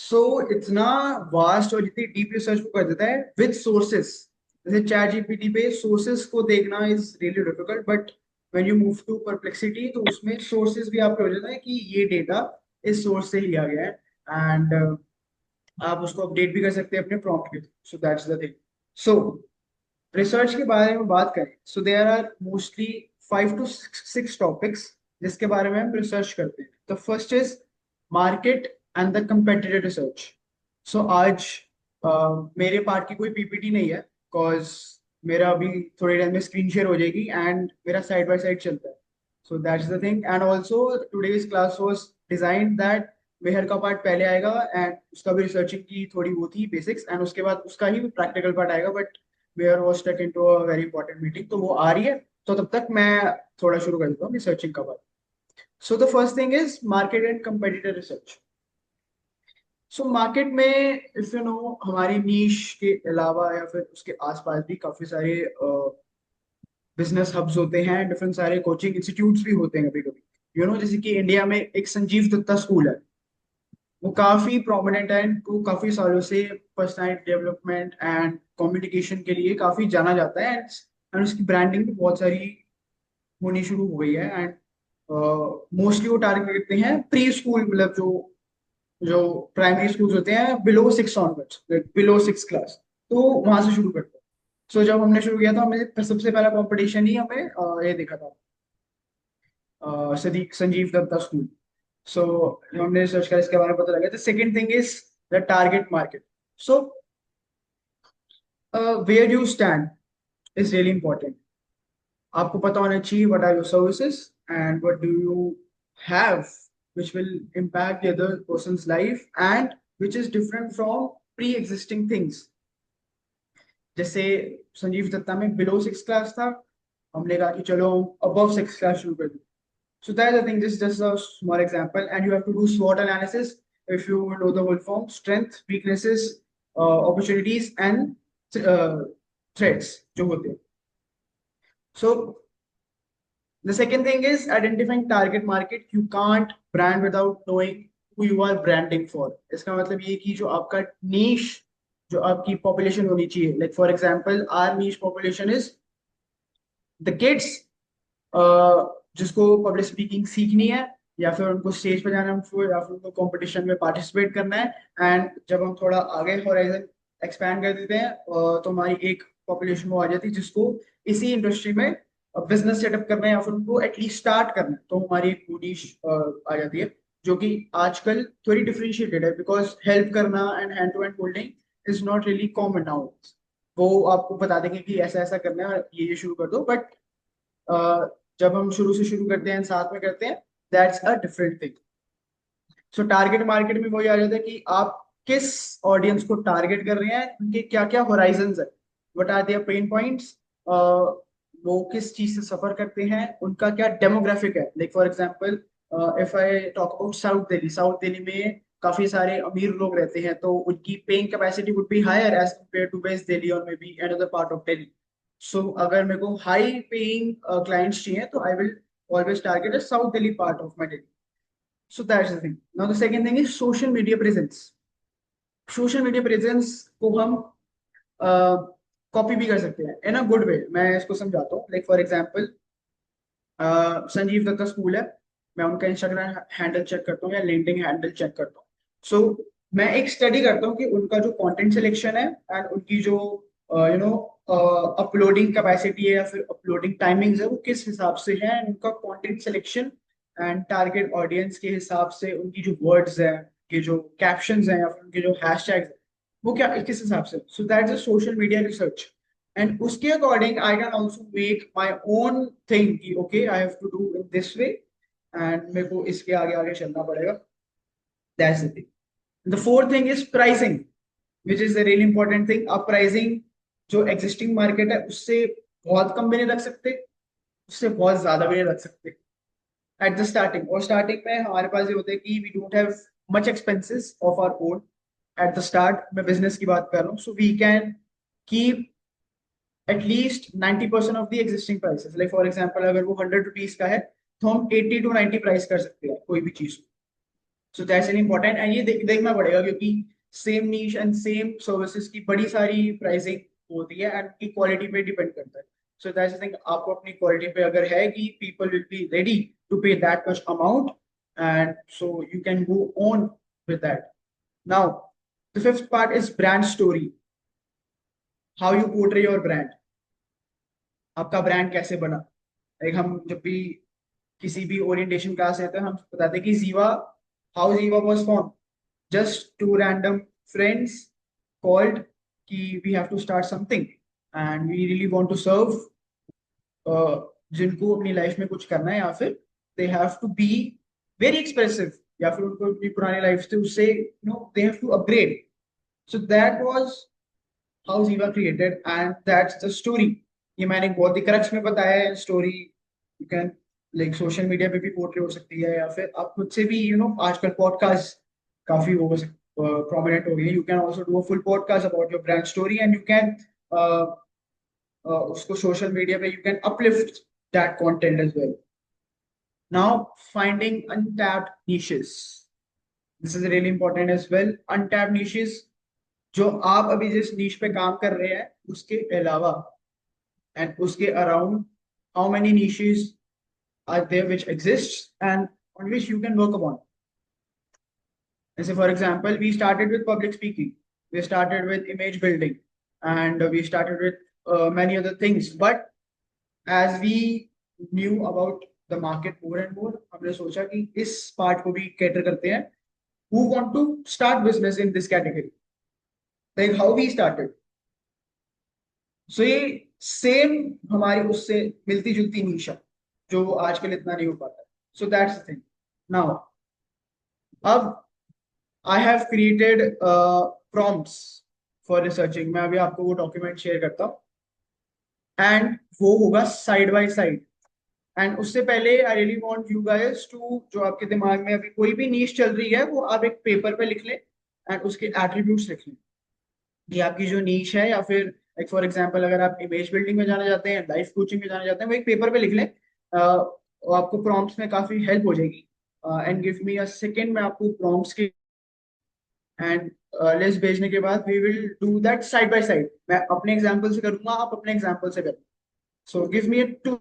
सो इतना वास्ट और इतनी डीप रिसर्च को कर देता है विद सोर्सेस। जैसे चैट जीपीटी पे सोर्सेस को देखना is really difficult, but when you move to Perplexity तो उसमें सोर्सेस भी आपको हो जाता है कि ये डेटा इस सोर्स से लिया गया है, एंड आप उसको अपडेट भी कर सकते हैं अपने प्रॉम्प्ट के। So that's the thing. So research के बारे में बात करें, so there are mostly 5 to 6 topics जिसके बारे में हम रिसर्च करते हैं। The first is market and the competitive research. So आज मेरे पार्ट की कोई पीपीटी नहीं है, बिकॉज मेरा अभी थोड़ी टाइम में स्क्रीन शेयर हो जाएगी एंड मेरा साइड बाय साइड चलता है। So that's the thing, and also today's class was design that Mehar का पार्ट पहले आएगा एंड उसका भी रिसर्चिंग की थोड़ी वो थी बेसिक्स, एंड उसके बाद उसका ही प्रैक्टिकल पार्ट आएगा, but where was stuck into a very important meeting, तो वो आ रही है। तो तब तक मैं थोड़ा शुरू कर देता हूँ रिसर्चिंग का part. So the first thing is market and competitor research. So market में इफ यू नो हमारी नीश के अलावा या फिर उसके आसपास भी काफी सारे बिजनेस हब्स होते हैं, डिफरेंट सारे कोचिंग इंस्टीट्यूट्स भी होते हैं कभी कभी। यू नो जैसे कि इंडिया में एक संजीव दत्ता स्कूल है, वो काफी प्रोमिनेंट है, वो काफी सालों से पर्सनालिटी डेवलपमेंट एंड कम्युनिकेशन के लिए काफी जाना जाता है, एंड उसकी ब्रांडिंग भी बहुत सारी होनी शुरू हो गई है। एंड मोस्टली वो टारगेट करते हैं प्री स्कूल, मतलब जो जो प्राइमरी स्कूल होते हैं बिलो 6 ऑनवर्ड्स, बिलो 6 क्लास, तो वहां से शुरू करते हैं। सो जब हमने शुरू किया था, हमें सबसे पहला कंपटीशन ही हमें ये देखा था, सदीक संजीव दत्ता स्कूल। सो हमने रिसर्च करा, इसके बारे में पता लगा। The second thing is the target market. So where you stand is really important. आपको पता होना चाहिए what are your services and what do you have which will impact the other person's life and which is different from pre-existing things। जैसे संजीव दत्ता में below 6 class था, हमने कहा कि चलो अबव 6 क्लास शुरू कर दें। So that's the thing. This is just a small example, and you have to do SWOT analysis if you know the whole form: strength, weaknesses, opportunities, and threats जो होते हैं। So the second thing is identifying target market. You can't brand without knowing who you are branding for। इसका मतलब ये कि जो आपका niche, जो आपकी population होनी चाहिए, like for example, our niche population is the kids, जिसको पब्लिक स्पीकिंग सीखनी है, या फिर उनको स्टेज पे जाना है उनको, या फिर उनको कंपटीशन में पार्टिसिपेट करना है। एंड जब हम थोड़ा आगे हॉराइजन एक्सपैंड कर देते हैं, तो हमारी एक पॉपुलेशन वो आ जाती है जिसको इसी इंडस्ट्री में बिजनेस सेटअप करना है या फिर उनको एटलीस्ट स्टार्ट करना है, तो हमारी एक निश आ जाती है, जो कि आजकल थोड़ी डिफरेंशिएटेड है, बिकॉज हेल्प करना and hand to hand holding is not really common now. वो आपको बता देंगे कि ऐसा ऐसा करना है और ये शुरू कर दो, बट जब हम शुरू से शुरू करते हैं साथ में करते हैं, that's a different thing. So target market में वही आ जाता है कि आप किस ऑडियंस को टारगेट कर रहे हैं, उनके क्या क्या होराइजंस है, what are their pain points, वो किस चीज से सफर करते हैं, उनका क्या डेमोग्राफिक है। Like for example, if I talk about south Delhi, south Delhi में काफी सारे अमीर लोग रहते हैं, तो उनकी paying capacity would be higher as compare to west Delhi और maybe another part of Delhi. So अगर मेरे को हाई पेइंग क्लाइंट्स चाहिए, तो I will always target a South Delhi part of my Delhi. So that's the thing. Now the second thing is social media presence. Social media presence को हम copy भी कर सकते हैं इन अ गुड वे। मैं इसको समझाता हूँ। Like for example, Sanjeev Datta school है, मैं उनका इंस्टाग्राम हैंडल चेक करता हूँ या लिंक्डइन हैंडल चेक करता हूँ। सो मैं एक स्टडी करता हूँ कि उनका जो कंटेंट सिलेक्शन है एंड उनकी जो यू नो अपलोडिंग कैपेसिटी है या फिर अपलोडिंग टाइमिंग्स है, वो किस हिसाब से है, and उनका content selection and target audience के हिसाब से उनकी जो वर्ड्स है, के जो कैप्शंस हैं या फिर उनके जो हैशटैग्स, वो क्या किस हिसाब से। So that's a social media research, and उसके according I can also make my own thing कि okay I have to do in this way, and मेरे को इसके आगे आगे चलना पड़ेगा। That's the thing. The fourth thing is pricing, which is the really important thing. आप pricing जो एग्जिस्टिंग मार्केट है उससे बहुत कम भी नहीं रख सकते, उससे बहुत ज्यादा भी नहीं रख सकते एट द स्टार्टिंग। और स्टार्टिंग में हमारे पास ये होता है कि we don't have much expenses of our own at the start. मैं बिजनेस की बात कर रहा हूँ, so we can keep at least 90% of the existing prices. Like for example, अगर वो 100 रुपीज का है, तो हम 80 to 90 प्राइस कर सकते हैं कोई भी चीज। So that's an important, and ये देखना पड़ेगा क्योंकि same niche and same services की बड़ी सारी प्राइसिंग होती है एंड की क्वालिटी पे डिपेंड करता है. सो दैट्स थिंग, आपको अपनी क्वालिटी पे अगर है कि people will be ready to pay that much amount, and so you can go on with that. Now the fifth part is brand story. How you portray your brand. आपका brand कैसे बना. Like हम जब भी किसी भी orientation class लेते हैं हम बताते हैं कि जीवा, हाउ जीवा was form. Just two random friends called कि we have to start something and we really want to serve जिनको अपनी लाइफ में कुछ करना है, या फिर they have to be very expressive, या फिर उनको अपनी पुरानी लाइफ से उससे they have to upgrade. So that was how Ziva created and that's the story. ये मैंने एक बहुत ही क्रक्स में बताया है story. You can like social media पे भी पोर्ट्रे हो सकती है, या फिर आप खुद से भी आजकल पॉडकास्ट काफी वो प्रोमिनेंट हो गई है. You can also do a full podcast about your brand story and you can उसको सोशल मीडिया पे you can uplift that content as well. Now finding untapped niches. This is really important as well. Untapped niches जो आप अभी जिस नीश पे काम कर रहे हैं उसके अलावा and उसके around, how many niches are there which exists and on which you can work upon. As for example, we started with public speaking, we started with image building, and we started with many other things. But as we knew about the market more and more, हमने सोचा कि इस part को भी cater करते हैं. Who want to start business in this category? Like how we started. सो ये same हमारी उससे मिलती जुलती नीश है जो आजकल इतना नहीं हो पाता. So that's the thing. Now अब I have created prompts for researching. मैं अभी आपको वो डॉक्यूमेंट शेयर करता हूँ एंड वो होगा साइड बाय साइड. एंड उससे पहले I really want you guys to, जो आपके दिमाग में अभी कोई भी नीश चल रही है वो आप एक पेपर पे लिख लें एंड उसके एट्रीब्यूट्स लिख लें. ये आपकी जो नीश है, या फिर लाइक फॉर एग्जांपल अगर आप इमेज बिल्डिंग में जाना चाहते हैं, लाइफ कोचिंग में जाना चाहते हैं, वो एक पेपर पे लिख लें. वो आपको प्रॉम्प्ट्स में काफी हेल्प हो जाएगी. And give me a second, मैं आपको प्रॉम्प्ट्स के एंड लिस्ट भेजने के बाद we will do that side by side. मैं अपने एग्जांपल से करूंगा, आप अपने एग्जांपल से करें. So give me two.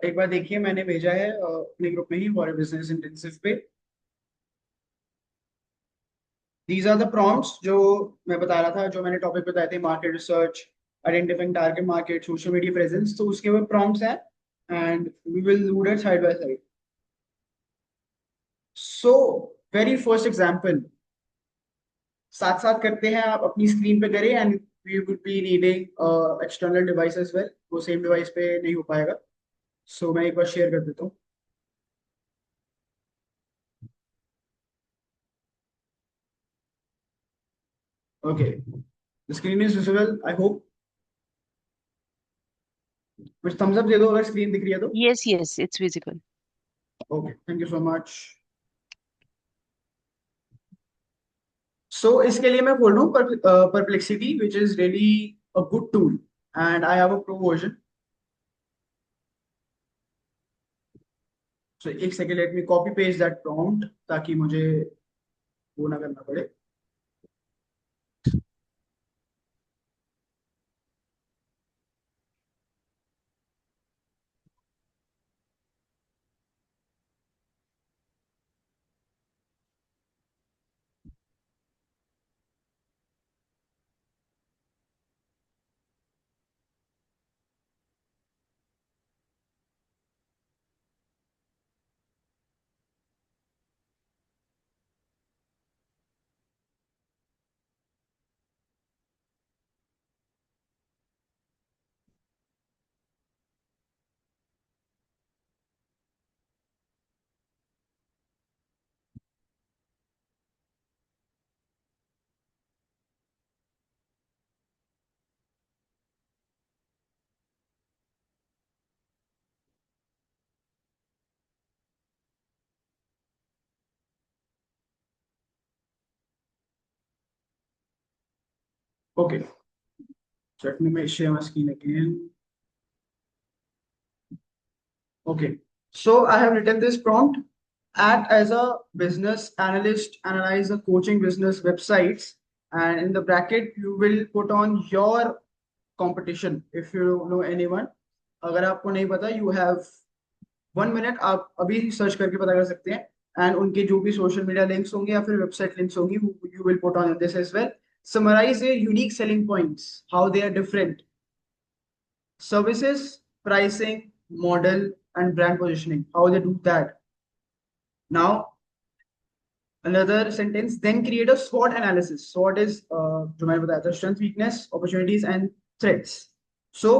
एक बार देखिए, मैंने भेजा है अपने ग्रुप में ही फॉर बिजनेस इंटेंसिव पे. दीज आर द प्रॉम्प्ट्स जो मैं बता रहा था, जो मैंने टॉपिक बताए थे, market research, identifying target market, social media presence. तो उसके वो प्रॉम्प्ट्स हैं and we will do that side by side. So very first example साथ साथ करते हैं, आप अपनी स्क्रीन पे करें and we would be needing external device as well. वो सेम डिवाइस पे नहीं हो पाएगा. सो मैं एक बार शेयर कर देता हूँ. Okay, the screen is visible I hope. कुछ थम्स अप दे दो अगर स्क्रीन दिख रही है तो. Yes, yes, it's visible. Okay, thank you so much. So इसके लिए मैं बोल रहा हूँ Perplexity which is really a good tool and I have a pro version. So एक second, let me copy paste that prompt ताकि मुझे वो ना करना पड़े. Okay, so let me share my screen again. Okay, so I have written this prompt. Act as a business analyst, analyze the coaching business websites, and in the bracket you will put on your competition if you know anyone. अगर आपको नहीं पता, you have 1 minute, आप अभी search करके पता कर सकते हैं, एंड उनके जो भी सोशल मीडिया लिंक्स होंगे या फिर वेबसाइट लिंक्स होंगी, you will put on this as well. Summarize their unique selling points, how they are different, services, pricing, model, and brand positioning, how they do that. Now, another sentence, then create a SWOT analysis. SWOT is, जो मैंने बताया था, strength, weakness, opportunities, and threats. So,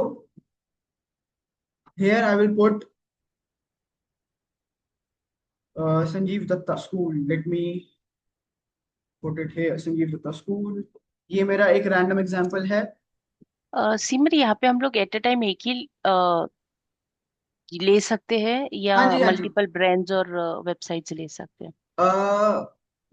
here I will put Sanjeev Datta School. Let me put it here, Sanjeev Datta School. ये मेरा एक random example है. सिमर, यहाँ पे हम लोग एट अ टाइम एक ही ले सकते हैं या हाँ जी, हाँ जी. मल्टीपल ब्रांड्स और वेबसाइट्स ले सकते हैं?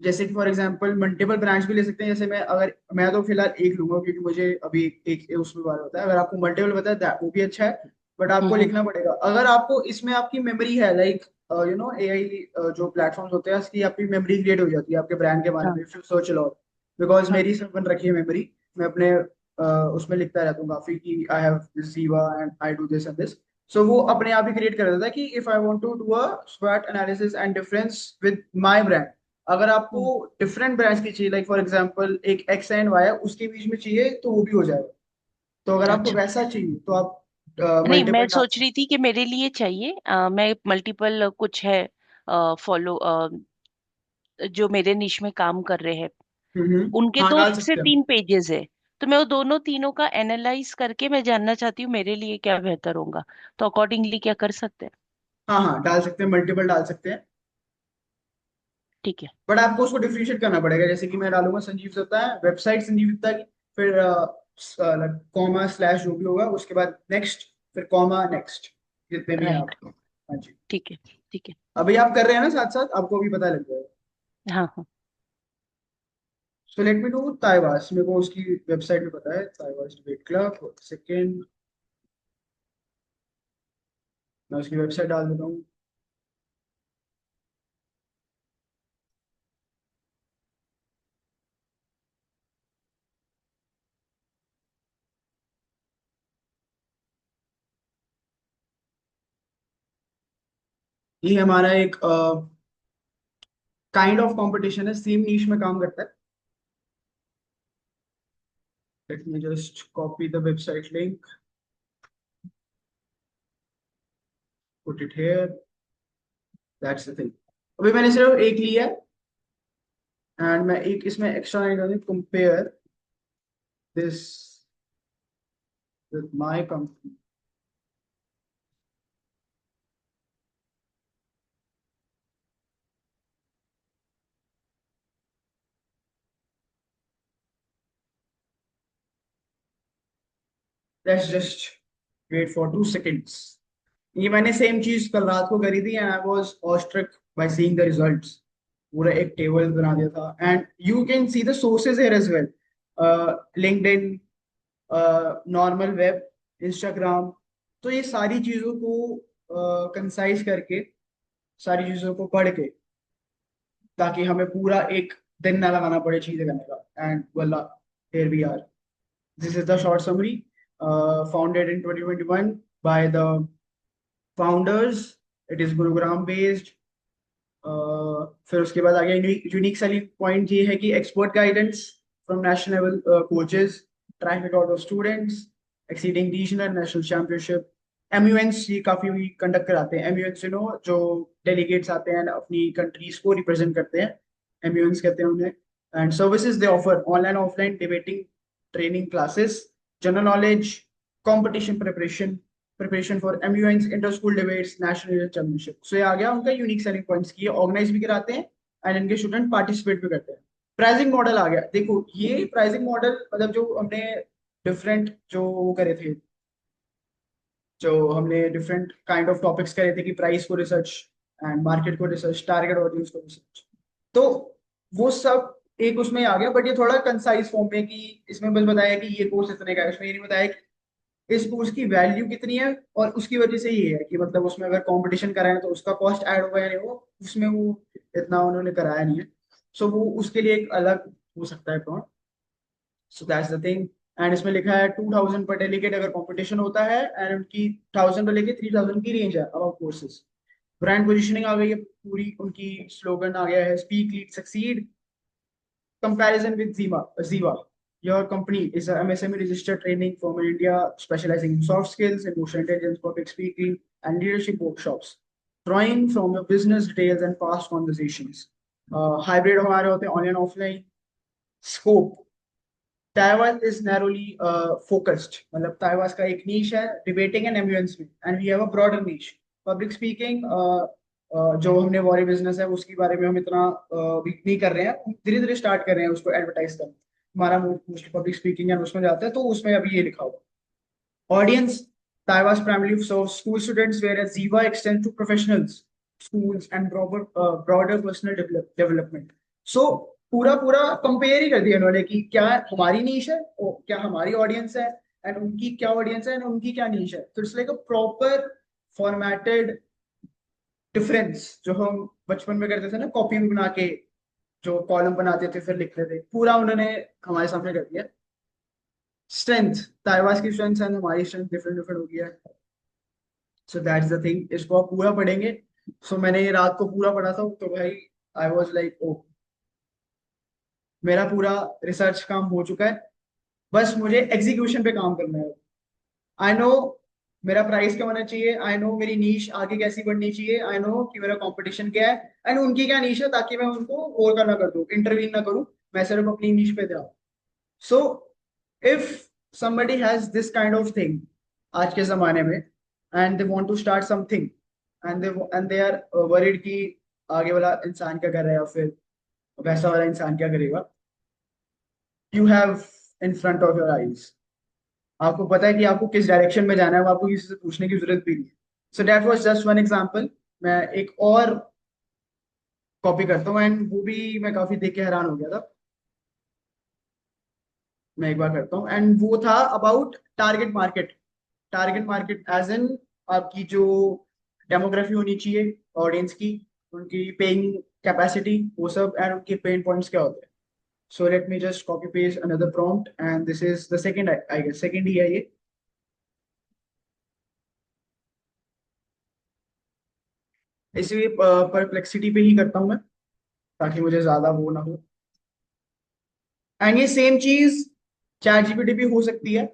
जैसे कि फॉर एग्जांपल मल्टीपल ब्रांड्स भी ले सकते हैं. जैसे मैं तो फिलहाल एक लूंगा क्योंकि मुझे अभी एक उसमें बार होता है. अगर आपको मल्टीपल बताया वो भी अच्छा है, बट आपको हम्म। लिखना पड़ेगा. अगर आपको इसमें आपकी मेमोरी है, लाइक एआई जो प्लेटफॉर्म्स होते हैं, इसकी आपकी मेमोरी क्रिएट हो जाती है आपके ब्रांड के बारे हाँ में, if you search lot. Because हाँ। मेरी सब बन रखी है मेमोरी. मैं अपने उसमें लिखता रहता हूँ काफी कि I have this GIVA and I do this and this. So वो अपने आप ही क्रिएट कर देता है कि if I want to do a स्वॉट analysis and difference with my brand. अगर आपको हम्म। डिफरेंट ब्रांड्स की चाहिए, लाइक फॉर एग्जांपल एक एक्स एंड वाई है उसके बीच में चाहिए, तो वो भी हो जाएगा. तो अगर आपको अच्छा। वैसा चाहिए तो आप नहीं, मैं मल्टीपल डाल सोच सकते रही थी कि मेरे लिए चाहिए, मैं मल्टीपल कुछ है फॉलो जो मेरे निश में काम कर रहे हैं, हैं. उनके हाँ, 2 से 3 पेजेस है, तो मैं वो दोनों तीनों का एनालाइज करके मैं जानना चाहती हूँ मेरे लिए क्या बेहतर होगा, तो अकॉर्डिंगली क्या कर सकते हैं? हाँ हाँ, डाल सकते हैं, मल्टीपल डाल सकते हैं. ठीक है। बट आपको उसको डिफरेंशिएट करना पड़ेगा. जैसे कि मैं डालूंगा संजीव दत्ता है, वेबसाइट संजीव दत्ता की, फिर कॉमा स्लैश जो भी होगा, उसके बाद नेक्स्ट, फिर कॉमा नेक्स्ट, जितने भी हैं राइट। आपको. हाँ जी. ठीक है। ठीक है। अभी आप कर रहे हैं ना साथ साथ, आपको अभी पता लग जाएगा. हाँ हाँ। सो लेट मी डू ताइवास. मेरे को उसकी वेबसाइट में पता है, ताइवास डिबेट क्लब. सेकेंड, मैं उसकी वेबसाइट डाल देता हूँ. ये हमारा एक काइंड ऑफ कंपटीशन है, सेम नीश में काम करता है. Late me just copy the website link, put it here. That's the thing. अभी मैंने सिर्फ एक लिया है, एंड मैं एक इसमें एक्स्ट्रा नहीं करूँगी. Compare this with my company. Let's just wait for 2 seconds. ये मैंने सेम चीज कल रात को करी थी, and I was awestruck by seeing the results. पूरा एक टेबल बना दिया था, and you can see the sources here as well. LinkedIn, normal web, Instagram. तो ये सारी चीजों को कंसाइज करके, सारी चीजों को पढ़ के, ताकि हमें पूरा एक दिन ना लगाना पड़े चीजें करने का. एंड वल्ला, here we are. This is the short summary. Founded in 2021 by the founders. It is Gurugram based. फिर उसके बाद आगे यूनिक सेलिंग पॉइंट ये है कि expert guidance from national level coaches, track record of students, exceeding regional national championship. MUNs ये काफी conduct कराते हैं. एमयूएनस जो डेलीगेट्स आते हैं अपनी कंट्रीज को रिप्रेजेंट करते हैं, एमयूएनस कहते हैं उन्हें. And services they offer online offline debating training classes, general knowledge, competition preparation for MUNs, inter school debates, national championship. So ये आ गया उनका यूनिक सेलिंग पॉइंट्स की. ऑर्गेनाइज भी कराते हैं एंड इनके स्टूडेंट पार्टिसिपेट भी करते हैं. प्राइसिंग मॉडल आ गया. देखो ये प्राइसिंग मॉडल, मतलब जो हमने डिफरेंट जो वो करे थे, जो हमने डिफरेंट काइंड ऑफ टॉपिक्स करे थे कि प्राइस को रिसर्च, एंड मार्केट को रिसर्च, टारगेट ऑडियंस को रिसर्च. तो वो सब एक उसमें आ गया, बट ये थोड़ा कंसाइज फॉर्म में कि इसमें बस बताया कि ये कोर्स इतने का है, उसमें ये नहीं बताया कि इस कोर्स की वैल्यू कितनी है, और उसकी वजह से ये है कि मतलब उसमें अगर कंपटीशन कराए तो उसका कॉस्ट ऐड होगा या नहीं होगा, उसमें वो इतना उन्होंने कराया नहीं है। सो वो उसके लिए एक अलग हो सकता है prompt. So that's the thing. And इसमें लिखा है 2000 पर डेलीगेट अगर कंपटीशन होता है, एंड उनकी 1000 से लेके 3000 की रेंज है अबाउट कोर्सेज। ब्रांड पोजिशनिंग आ गई है पूरी, उनकी स्लोगन आ गया है speak lead succeed, comparison with Ziva. Ziva. Your company is a MSME registered training firm in India specializing in soft skills, emotional intelligence, public speaking, and leadership workshops. Drawing from your business details and past conversations. Hybrid हमारे होते हैं online offline. Scope, Taiwan is narrowly focused, मतलब Taiwan का एक niche है debating and ambulance में, and we have a broader niche public speaking। जो हमने वॉरी बिजनेस है उसके बारे में हम इतना वीक नहीं कर रहे हैं, धीरे धीरे स्टार्ट कर रहे हैं उसको एडवर्टाइज करना। हमारा मोस्ट पब्लिक स्पीकिंग है उसमें जाता है, तो उसमें अभी ये लिखा हुआ audience, Taiwan's primarily serves school students, whereas Ziva extends to professionals, schools, and broader personal development. So पूरा पूरा कंपेयर ही कर दिया इन्होंने कि क्या हमारी नीश है और क्या हमारी ऑडियंस है, एंड उनकी क्या ऑडियंस है एंड उनकी क्या नीश है। तो it's like a proper formatted difference, जो हम बचपन में करते थे ना कॉपी में बना के, जो कॉलम बनाते थे फिर लिखते थे, पूरा उन्होंने हमारे सामने कर दिया। स्ट्रेंथ, ताइवास की स्ट्रेंथ एंड हमारी स्ट्रेंथ डिफरेंट डिफरेंट हो गया है। सो दैट्स द थिंग, इसको आप पूरा पढ़ेंगे। सो मैंने ये रात को पूरा पढ़ा था, तो भाई आई वॉज लाइक ओ, मेरा पूरा रिसर्च काम हो चुका है, बस मुझे एग्जीक्यूशन पे काम करना है। आई नो मेरा प्राइस क्या होना चाहिए, आई नो मेरी नीश आगे कैसी बढ़नी चाहिए, आई नो कि मेरा कंपटीशन क्या है एंड उनकी क्या नीश है, ताकि मैं उनको और करना कर दूं, इंटरवीन ना करूं, मैं सिर्फ अपनी नीश पे ध्यान। So if somebody has this kind of thing आज के जमाने में, and they want to start something, and they are worried कि आगे वाला इंसान क्या कर रहा है या फिर वैसा वाला इंसान क्या करेगा, you have in front of your eyes, आपको पता है कि आपको किस डायरेक्शन में जाना है, वो आपको किसी से पूछने की जरूरत भी नहीं है। So that was just one example. मैं एक और कॉपी करता हूँ, एंड वो भी मैं काफी देख के हैरान हो गया था। मैं एक बार करता हूँ, एंड वो था about target market. Target market as in आपकी जो डेमोग्राफी होनी चाहिए ऑडियंस की, उनकी पेइंग कैपेसिटी, वो सब, एंड उनके पेन पॉइंट्स क्या होते हैं। So let me just copy paste another prompt, and this is the second, I guess second ही है ये। इसलिए परप्लेक्सिटी पे ही करता हूँ मैं, ताकि मुझे ज्यादा वो ना हो। एंड ये सेम चीज चैट जीपीटी भी हो सकती है,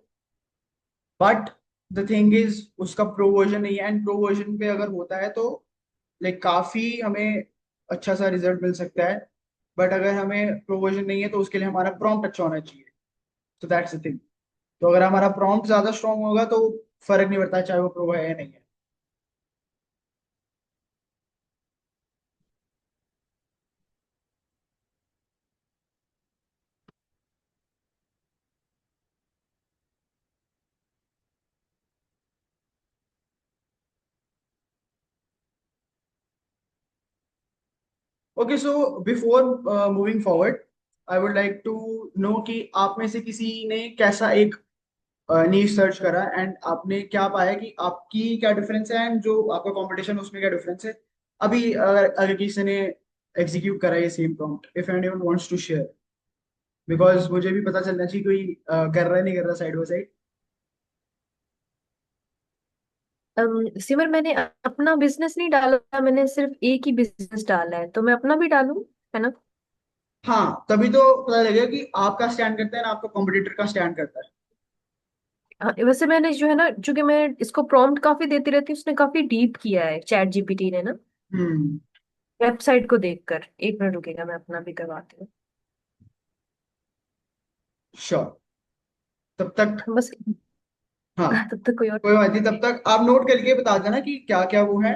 बट द थिंग इज उसका प्रो वर्जन नहीं है, एंड प्रो वर्जन पे अगर होता है तो लाइक काफी हमें अच्छा सा रिजल्ट मिल सकता है। बट अगर हमें प्रो वर्जन नहीं है तो उसके लिए हमारा प्रॉम्प्ट अच्छा होना चाहिए। सो दैट्स द थिंग। तो अगर हमारा प्रॉम्प्ट ज्यादा स्ट्रांग होगा तो फर्क नहीं पड़ता चाहे वो प्रो है या नहीं है। Okay, so before moving forward, I would like to know कि आप में से किसी ने कैसा एक नीश सर्च करा, एंड आपने क्या पाया कि आपकी क्या डिफरेंस है एंड जो आपका कंपटीशन उसमें क्या डिफरेंस है। अभी अगर किसी ने एग्जीक्यूट करा ये same prompt, if anyone wants to share, because मुझे भी पता चलना चाहिए कोई कर रहा है नहीं कर रहा साइड बाय साइड। सिमर, मैंने अपना बिजनेस नहीं डाला, मैंने सिर्फ एक ही बिजनेस डाला है, तो मैं अपना भी डालूं, है ना? हाँ, तभी तो पता लगेगा कि आपका स्टैंड करता है ना आपका कॉम्पिटिटर का स्टैंड करता है। हाँ, वैसे मैंने जो है ना, चूंकि मैं इसको प्रॉम्प्ट काफी देती रहती हूँ, उसने काफी डीप किया है चैट जीपीटी ने ना, हम्म। वेबसाइट को देखकर। एक मिनट रुकेगा, मैं अपना भी करवाती हूँ। श्योर। तब तक, बस हाँ, तब तक कोई और कोई बात नहीं, तब तक आप नोट करके बता देना कि क्या क्या वो है,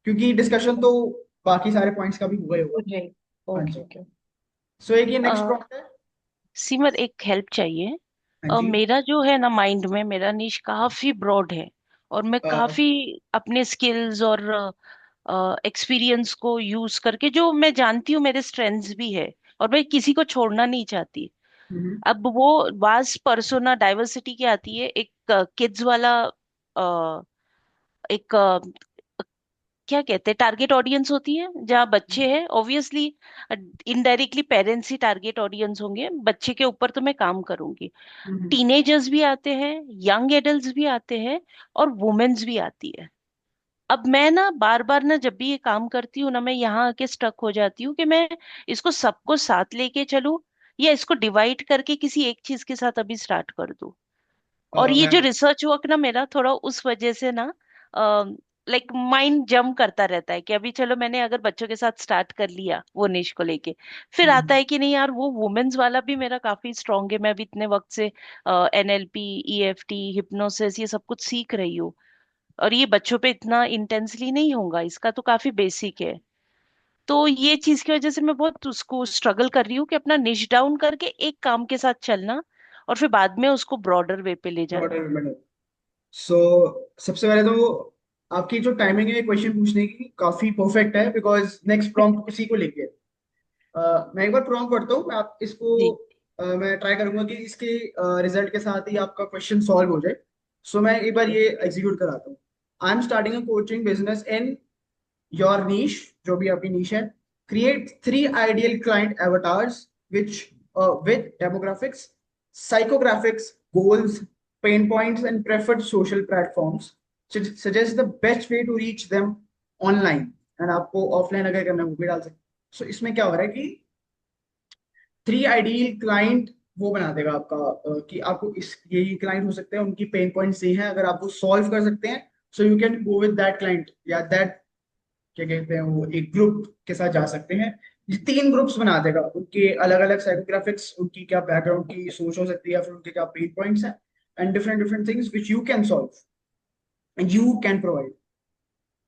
क्योंकि डिस्कशन तो बाकी सारे पॉइंट्स का भी हुआ ही हो होगा। जाएगी। हाँ ओके जी। ओके। सो एक ये नेक्स्ट अ, प्रॉम्प्ट है। सिमर एक हेल्प चाहिए। हाँ जी। मेरा जो है ना माइंड में मेरा निश काफी ब्रॉड है, और मैं अ, काफी अपने स्किल्स और एक्सपीरियंस को यूज करके, जो मैं जानती हूँ मेरे स्ट्रेंथ्स भी है, और मैं किसी को छोड़ना नहीं चाहती। हम्म। अब वो वास्ट पर्सोना डाइवर्सिटी क्या आती है, एक किड्स वाला एक क्या कहते हैं टारगेट ऑडियंस होती है जहाँ बच्चे हैं, ऑब्वियसली इनडायरेक्टली पेरेंट्स ही टारगेट ऑडियंस होंगे, बच्चे के ऊपर तो मैं काम करूंगी। हम्म। टीनेजर्स भी आते हैं, यंग एडल्ट्स भी आते हैं, और वुमेन्स भी आती है। अब मैं ना बार बार ना जब भी ये काम करती हूँ ना, मैं यहाँ आके स्टक हो जाती हूँ कि मैं इसको सबको साथ लेके चलूं, या इसको डिवाइड करके किसी एक चीज के साथ अभी स्टार्ट कर दूं। और ये मैं जो रिसर्च वर्क ना मेरा थोड़ा उस वजह से ना लाइक माइंड जंप करता रहता है कि अभी चलो मैंने अगर बच्चों के साथ स्टार्ट कर लिया वो निश को लेके, फिर आता है कि नहीं यार वो वुमेन्स वाला भी मेरा काफी स्ट्रांग है, मैं अभी इतने वक्त से एनएलपी, ईएफटी, हिप्नोसिस ये सब कुछ सीख रही हूँ, और ये बच्चों पे इतना इंटेंसली नहीं होगा, इसका तो काफी बेसिक है। तो ये चीज की वजह से मैं बहुत उसको स्ट्रगल कर रही हूँ कि अपना निश डाउन करके एक काम के साथ चलना, और फिर बाद में उसको ब्रॉडर वे पे ले ब्रॉडर जाना। में। सो सबसे पहले तो आपकी जो टाइमिंग है क्वेश्चन पूछने की काफी परफेक्ट है, बिकॉज नेक्स्ट प्रॉम्प्ट उसी को लेके है। मैं एक बार प्रॉम्प्ट पढ़ता हूँ, मैं आप इसको जी मैं ट्राई करूंगा कि इसके रिजल्ट के साथ ही आपका क्वेश्चन सॉल्व हो जाए। सो मैं एक बार ये एग्जीक्यूट कराता हूँ। I am starting a coaching business in your niche, जो भी आपकी नीश है। Create 3 ideal client avatars which with demographics, psychographics, goals, pain points, and preferred social platforms. Suggest the best way to reach them online. And आपको offline अगर करना है वो भी डाल सकते हैं। सो इसमें क्या हो रहा है कि 3 आइडियल क्लाइंट वो बना देगा आपका, कि आपको इस यही क्लाइंट हो सकते हैं, उनकी पेन पॉइंट्स ये हैं, अगर आप वो सॉल्व कर सकते हैं सो you can go with that client या दैट क्या कहते हैं वो एक ग्रुप के साथ जा सकते हैं। ये 3 ग्रुप्स बना देगा, उनके अलग अलग साइकोग्राफिक्स, उनकी क्या बैकग्राउंड की सोच हो सकती है, या फिर उनके क्या पेन पॉइंट्स हैं, and different different things which you can solve and you can provide.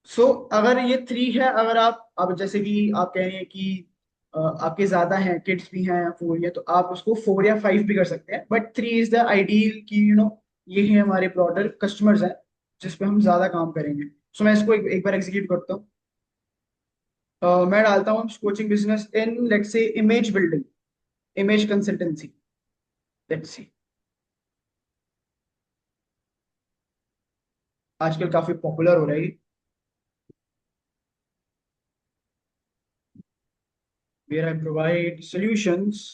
So अगर ये 3 है, अगर आप अब जैसे कि आप कह रही हैं कि आपके ज्यादा हैं, किड्स भी हैं, 4 है, तो आप उसको 4 या 5 भी कर सकते हैं, बट 3 इज द आइडियल की ये है हमारे ब्रॉडर कस्टमर्स हैं जिस पे हम ज्यादा काम करेंगे। सो मैं इसको एक बार एग्जीक्यूट करता हूँ। मैं डालता हूँ coaching business in let's say image building, image consultancy. Let's see, आजकल काफी पॉपुलर हो रहा है where I provide solutions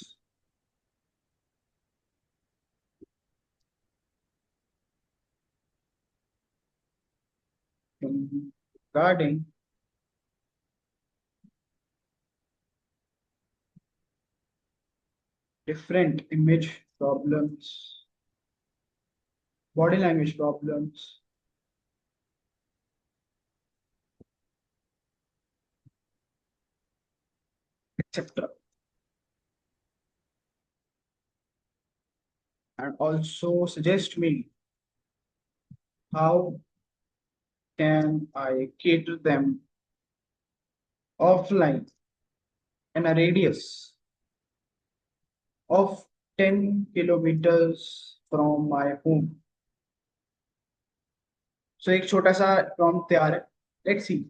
regarding different image problems, body language problems, etc. And also suggest me how can I cater them offline in a radius of 10 kilometers from my home. So एक छोटा सा prompt तैयार है, let's see.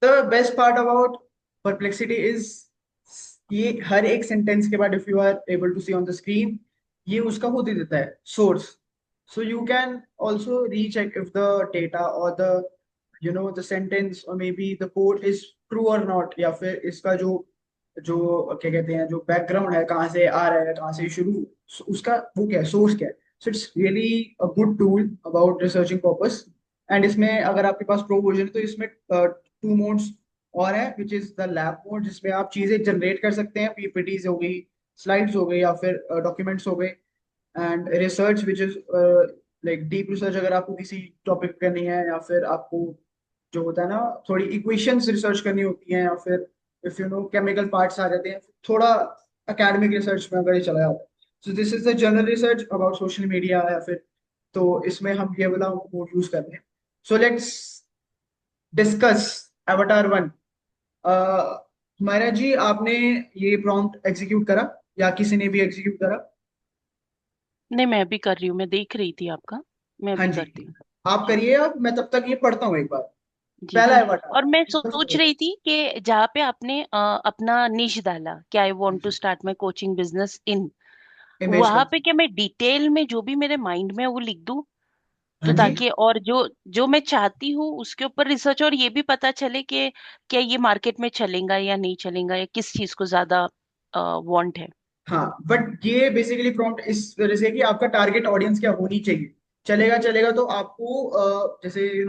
The best part about perplexity is ये हर एक sentence के बाद, if you are able to see on the screen, ये उसका खुद ही देता है source. So you can also recheck if the data और द द सेंटेंस और maybe the code is true और नॉट, या फिर इसका जो जो क्या कहते हैं जो बैकग्राउंड है, कहाँ से आ रहा है, कहाँ से शुरू, उसका वो क्या है, सोर्स क्या है। So it's really a good tool about researching purpose. And इसमें अगर आपके पास प्रो वर्जन है तो इसमें 2 मोड्स और है, विच इज द लैब मोड, जिसमें आप चीजें जनरेट कर सकते हैं, पीपीटीज हो गई, स्लाइड्स हो गई, या फिर डॉक्यूमेंट्स हो गए। And research which is like deep research, अगर आपको किसी टॉपिक करनी है, या फिर आपको जो होता है ना थोड़ी इक्वेशंस रिसर्च करनी होती है, या फिर if you know chemical parts आ जाते हैं, थोड़ा एकेडमिक रिसर्च में अगर ये चला जाता है। So this is the general research about social media, या फिर तो इसमें हम ये वाला मोड यूज कर रहे हैं। So let's discuss avatar 1। हमारा जी, आपने ये प्रॉम्प्ट एग्जीक्यूट करा या किसी ने भी एग्जीक्यूट करा? नहीं, मैं भी कर रही हूँ, मैं देख रही थी आपका। मैं हाँ भी जी, करती हूँ। आप जी। करिए। अब मैं तब तक ये पढ़ता हूँ एक बार। जी। पहला एवटार, और मैं सोच रही थी कि जहाँ पे आपने अपना निश डाला कि I want to start my coaching business in, image वहां पे कंसेप्ट। क्या मैं डिटेल में जो भी मेरे माइंड में है वो लिख दूं, हाँ तो जी, ताकि और जो जो मैं चाहती हूँ उसके ऊपर रिसर्च, और ये भी पता चले कि क्या ये मार्केट में चलेगा या नहीं चलेगा, या किस चीज को ज्यादा वांट है। हाँ। बट ये बेसिकली प्रॉम्प्ट इस वजह से कि आपका टारगेट ऑडियंस क्या होनी चाहिए। चलेगा चलेगा तो आपको जैसे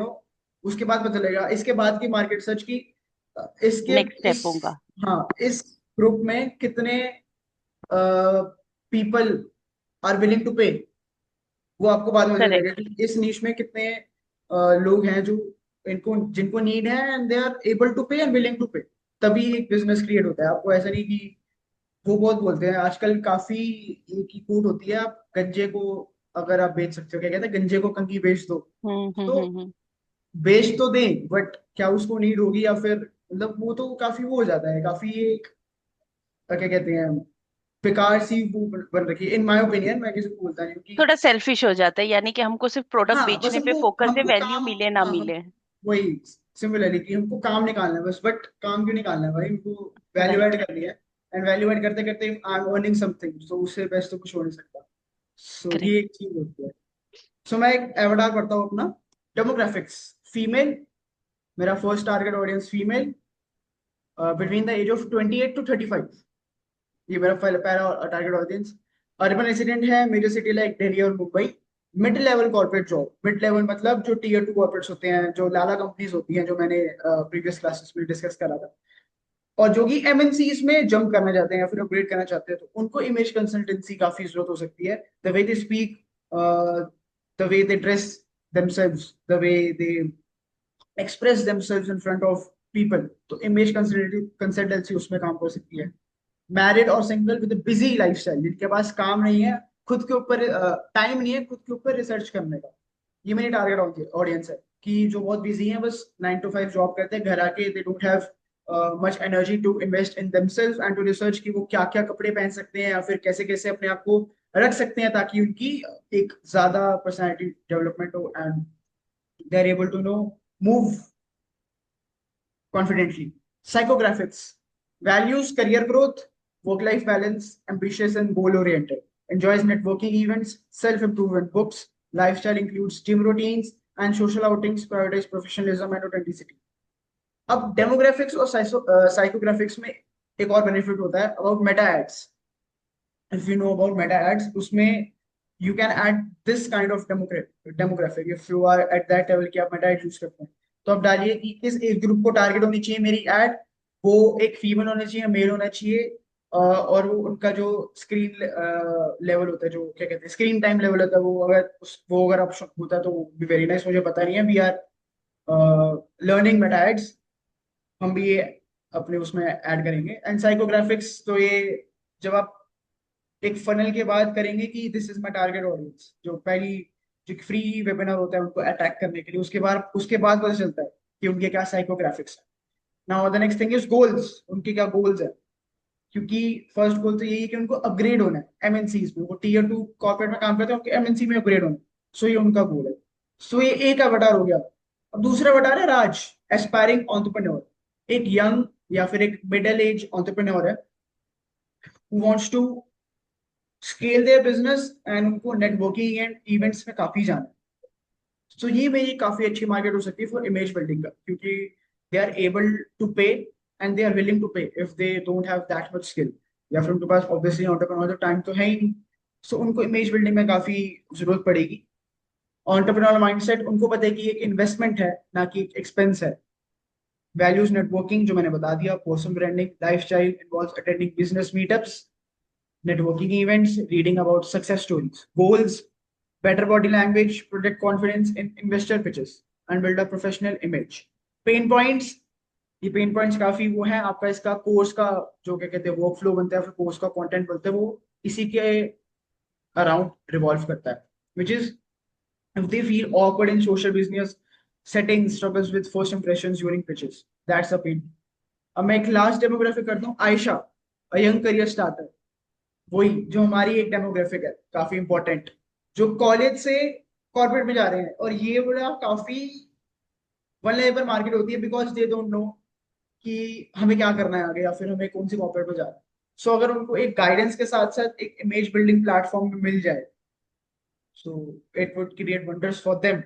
उसके बाद पता चलेगा, इसके बाद की मार्केट सर्च की इसके नेक्स्ट स्टेप इस होगा। हाँ, इस ग्रुप में कितने पीपल आर विलिंग टू पे, वो आपको बाद में पता चलेगा करेक्ट। कि इस नीश में कितने लोग हैं जो इनको जिनको नीड है and they are able to pay and willing to pay. तभी एक बिजनेस क्रिएट होता है। आपको ऐसा नहीं कि वो बहुत बोलते हैं आजकल काफी, एक ही कोट होती है, आप गंजे को अगर आप बेच सकते हो, क्या कहते हैं, गंजे को कंघी बेच दो। तो हम्म। बेच तो दें, बट क्या उसको नीड होगी, या फिर मतलब वो तो काफी वो हो जाता है, काफी एक क्या कहते हैं, बेकार सी वो बन रखी है इन माय ओपिनियन। मैं किसी को बोलता नहीं हूँ कि थोड़ा सेल्फिश हो जाता है, यानी कि हमको सिर्फ प्रोडक्ट हाँ, बस बेचने पे हमको फोकस है, हमको वैल्यू काम, मिले ना हाँ हम मिले। वही सिमिलरली कि हमको काम निकालना है बस। बट काम क्यों निकालना है भाई, हमको वैल्यू राइट। ऐड करनी है। एंड वैल्यू ऐड करते करते आई एम अर्निंग समथिंग, सो उससे बेस्ट तो कुछ हो नहीं सकता। सो ये करेक्ट। एक चीज होती है। सो मैं एक एवटार पढ़ता हूँ अपना। Demographics, female. मेरा first target audience female, between the age of 28 to 35। ये मेरा पहला टारगेट ऑडियंस। अर्बन रेसिडेंट है, मेजर सिटी लाइक दिल्ली और Mumbai. Mid level corporate job, mid level मतलब जो टीयर 2 कॉर्पोरेट्स होते हैं, जो लाला कंपनीज होती हैं, जो मैंने प्रीवियस क्लासेस में डिस्कस करा था। और जो कि एमएनसीज में जंप करना चाहते हैं या फिर अपग्रेड करना चाहते हैं, तो उनको इमेज कंसल्टेंसी काफी जरूरत हो सकती है। The way they speak, the way they dress themselves, the way they express themselves in front of people, तो इमेज कंसल्टेंसी उसमें काम कर सकती है। मैरिड और सिंगल विद बिजी लाइफस्टाइल, जिनके पास काम नहीं है, खुद के ऊपर टाइम नहीं है खुद के ऊपर रिसर्च करने का, ये मेरी टारगेट ऑडियंस है। कि जो बहुत बिजी हैं, बस 9 to 5 जॉब करते हैं, घर आके they don't have much energy to invest in themselves and to research कि वो क्या क्या कपड़े पहन सकते हैं या फिर कैसे कैसे अपने आप को रख सकते हैं, ताकि उनकी एक ज्यादा पर्सनैलिटी डेवलपमेंट हो and they are able to know move confidently. Psychographics values career growth, work life balance, ambitious and goal oriented. Enjoys networking events, self improvement books. Lifestyle includes gym routines and social outings, prioritize professionalism and authenticity. अब demographics और psychographics में एक और benefit होता है about Meta ads. If you know about Meta ads, उसमें you can add this kind of demographic if you are at that level कि आप मेटा एड यूज करते हैं। तो आप डालिए कि किस एज ग्रुप को टारगेट होनी चाहिए मेरी एड। वो एक फीमेल होना चाहिए, मेल होना चाहिए, और वो उनका जो स्क्रीन लेवल होता है, जो क्या कहते हैं स्क्रीन टाइम लेवल होता है, वो अगर ऑप्शन होता है तो भी वेरी नाइस। मुझे पता नहीं है, we are learning Meta ads, हम भी ये अपने उसमें ऐड करेंगे। एंड साइकोग्राफिक्स तो ये जब आप एक फनल के बाद करेंगे कि this is my target audience, जो पहली जो फ्री वेबिनार होता है उनको अटैक करने के लिए, उसके बाद पता चलता है कि उनके क्या साइकोग्राफिक्स है। Now the next thing is goals, उनके क्या गोल्स है। क्योंकि फर्स्ट गोल तो यही है कि उनको अपग्रेड होना है एमएनसीज में, वो टीयर 2 कॉर्पोरेट में काम करते हैं, उनको एमएनसी में अपग्रेड होना है। सो ये उनका गोल है। सो ये एक अवतार हो गया। अब दूसरा अवतार है राज, एस्पायरिंग एंटरप्रेन्योर। एक यंग या फिर एक मिडिल एज एंटरप्रेन्योर है, who wants to scale their business and उनको नेटवर्किंग एंड इवेंट्स में काफी जाना है। तो ये मेरी काफी अच्छी मार्केट हो सकती है फॉर इमेज बिल्डिंग का, क्योंकि they are able to pay and they are willing to pay if they don't have that much skill, या फिर उनके पास ऑब्वियसली एंटरप्रेन्योर टाइम तो है ही नहीं। सो उनको इमेज बिल्डिंग में काफी जरूरत पड़ेगी। एंटरप्रेन्योर माइंडसेट, उनको पता है कि एक इन्वेस्टमेंट है ना कि एक एक्सपेंस है। वैल्यूज नेटवर्किंग जो मैंने बता दिया, personal branding, lifestyle involves attending business meetups, networking events, reading about success stories. Goals: better body language, protect confidence in investor pitches, and build a professional image. Pain points: ये pen points काफी वो है, आपका इसका course का जो क्या कहते हैं वर्क फ्लो बनता है, फिर कोर्स का कंटेंट बनता है, वो इसी के अराउंड रिवॉल्व करता है, which is if they feel awkward in social business settings, struggles with first impressions during pitches, that's the pain. अब मैं एक लास्ट डेमोग्राफिक करता हूँ, आयशा, यंग करियर स्टार्टर, वही जो हमारी एक डेमोग्राफिक है काफी इंपॉर्टेंट, जो कॉलेज से कॉर्पोरेट में जा रहे हैं, और ये बड़ा काफी वल्नरेबल मार्केट होती है, बिकॉज दे डोंट नो कि हमें क्या करना है आगे, या फिर हमें कौन सी कॉर्पोरेट में जाना है। सो अगर उनको एक गाइडेंस के साथ साथ एक इमेज बिल्डिंग प्लेटफॉर्म मिल जाए, so it would create wonders for them,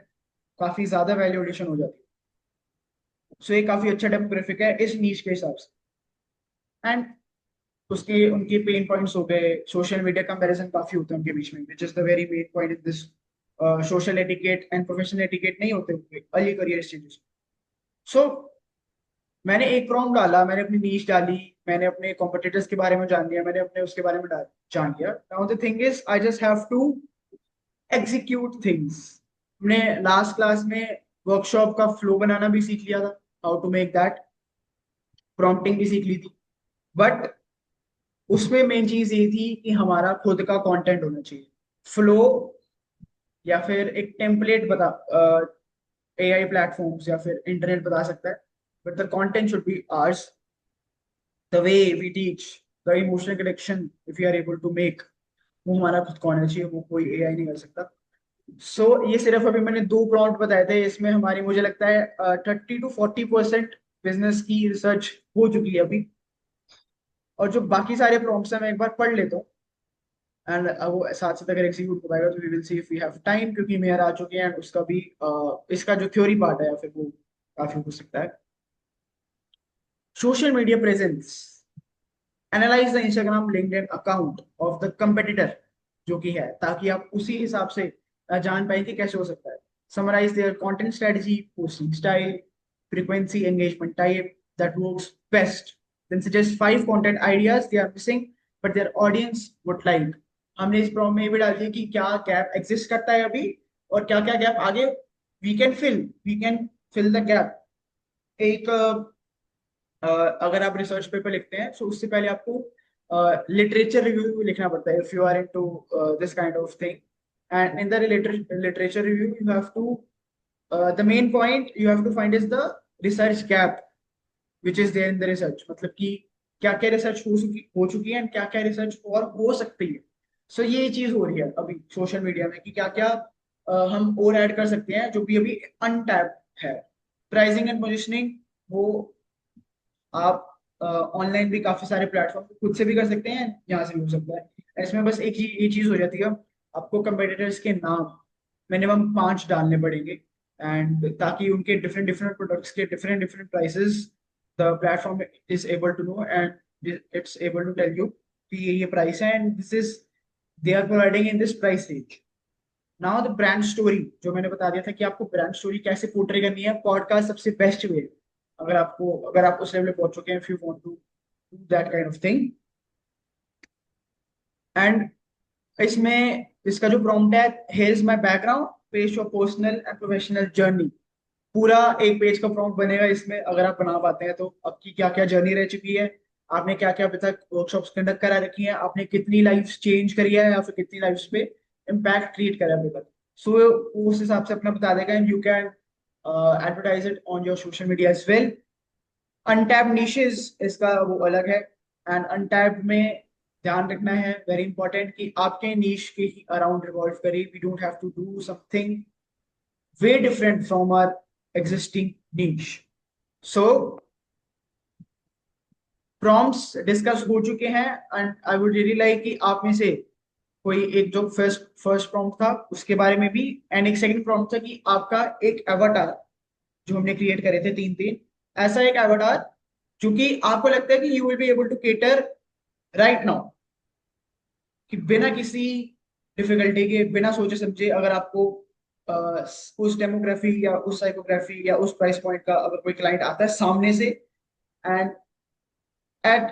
काफी ज्यादा वैल्यू एडिशन हो जाती है। सो ये काफी अच्छा डेमोग्राफिक है इस नीच के हिसाब से। एंड उसके उनके पेन पॉइंट्स हो गए, सोशल मीडिया कंपैरिजन काफी होते हैं उनके बीच में, विच is the very main point in this. Social etiquette and professional etiquette नहीं होते उनके अर्ली करियर स्टेजेस। सो मैंने एक प्रॉम्प्ट डाला, मैंने अपनी नीश डाली, मैंने अपने कॉम्पिटिटर्स के बारे में जान लिया, मैंने अपने उसके बारे में जान लिया। Now the thing is I just have to execute things. हमने लास्ट क्लास में वर्कशॉप का फ्लो बनाना भी सीख लिया था, how to make that, prompting भी सीख ली थी, बट उसमें मेन चीज ये थी कि हमारा खुद का कंटेंट होना चाहिए। फ्लो या फिर एक टेम्पलेट बता एआई प्लेटफॉर्म्स या फिर इंटरनेट बता सकता है, but the content should be ours, the way we teach, the emotional connection if you are able to make, वो हमारा खुद का होना चाहिए, वो कोई एआई नहीं कर सकता। सो ये सिर्फ अभी मैंने दो प्रॉम्प्ट बताए थे, इसमें हमारी मुझे लगता है 30 to 40% बिजनेस की रिसर्च हो चुकी है अभी, और जो बाकी सारे प्रॉम्प्ट्स हैं मैं एक बार पढ़ लेता हूँ, एंड वो साथ साथ अगर एग्जीक्यूट हो पाएगा तो we will see if we have time, क्योंकि मेयर आ चुके हैं, एंड उसका भी इसका जो थ्योरी पार्ट है या फिर वो काफी हो सकता है। Social media presence, analyse the Instagram LinkedIn account of the competitor, जो कि है, ताकि आप उसी हिसाब से जान पाए कि कैसे हो सकता है। Summarize their content strategy, posting style, frequency, engagement type that works best, then suggest 5 content ideas they are missing but their audience would like। हमने इस प्रॉम्प्ट में ये भी डाल दिया कि क्या गैप एग्जिस्ट करता है अभी, और क्या क्या गैप आगे we can fill the gap. एक अगर आप रिसर्च पेपर लिखते हैं तो उससे पहले आपको लिटरेचर रिव्यू लिखना पड़ता है, if you are into this kind of thing, and in the literature review you have to the main point you have to find is the research gap which is there in the research, मतलब कि क्या क्या research हो चुकी है, क्या क्या research और हो सकती है। सो ये चीज हो रही है अभी सोशल मीडिया में कि क्या क्या हम और ऐड कर सकते हैं जो भी अभी अनटैप्ड है। प्राइसिंग एंड पोजिशनिंग, वो आप ऑनलाइन भी काफी सारे प्लेटफॉर्म खुद से भी कर सकते हैं, यहाँ से भी हो सकता है। इसमें बस एक ये चीज हो जाती है, आपको कंपेटिटर्स के नाम मिनिमम 5 डालने पड़ेंगे, एंड ताकि उनके डिफरेंट डिफरेंट प्रोडक्ट्स के different different prices the platform is able to know, and it's able to tell you कि ये प्राइस है, and this is they are providing in this price range. Now the brand story, जो मैंने बता दिया था कि आपको ब्रांड स्टोरी कैसे पोर्ट्रे करनी है, पॉडकास्ट सबसे बेस्ट वे, अगर आप उस लेवल पे पहुंच चुके हैं, if you want to do that kind of thing. And इसमें इसका जो प्रॉम्प्ट है, here is my background, page your personal and professional journey, पूरा एक पेज का प्रॉम्प्ट बनेगा इसमें, अगर आप बना पाते हैं तो आपकी क्या क्या जर्नी रह चुकी है, आपने क्या क्या अभी तक वर्कशॉप्स कंडक्ट करा रखी है, आपने कितनी लाइफ्स चेंज करी है या फिर कितनी लाइफ्स पे इम्पैक्ट क्रिएट करा है अभी तक। सो उस हिसाब से अपना बता देगा, and you can advertise it on your social media as well. Untapped niches, इसका वो अलग है, एंड अनटैप्ड में ध्यान रखना है, वेरी इंपॉर्टेंट, कि आपके नीश के ही अराउंड रिवॉल्व करे, we don't have to do something way different from our existing niche। So prompts discuss हो चुके हैं, and I would really like कि आप में से कोई एक, जो फर्स्ट प्रॉम्प्ट था उसके बारे में भी, एंड एक सेकंड प्रॉम्प्ट था कि आपका एक एवाटार जो हमने क्रिएट करे थे 3-3, ऐसा एक एवाटार जो कि आपको लगता है कि you will be able to cater right now, कि बिना किसी डिफिकल्टी के, बिना सोचे समझे, अगर आपको उस डेमोग्राफी या उस साइकोग्राफी या उस प्राइस पॉइंट का अगर कोई क्लाइंट आता है सामने से, and at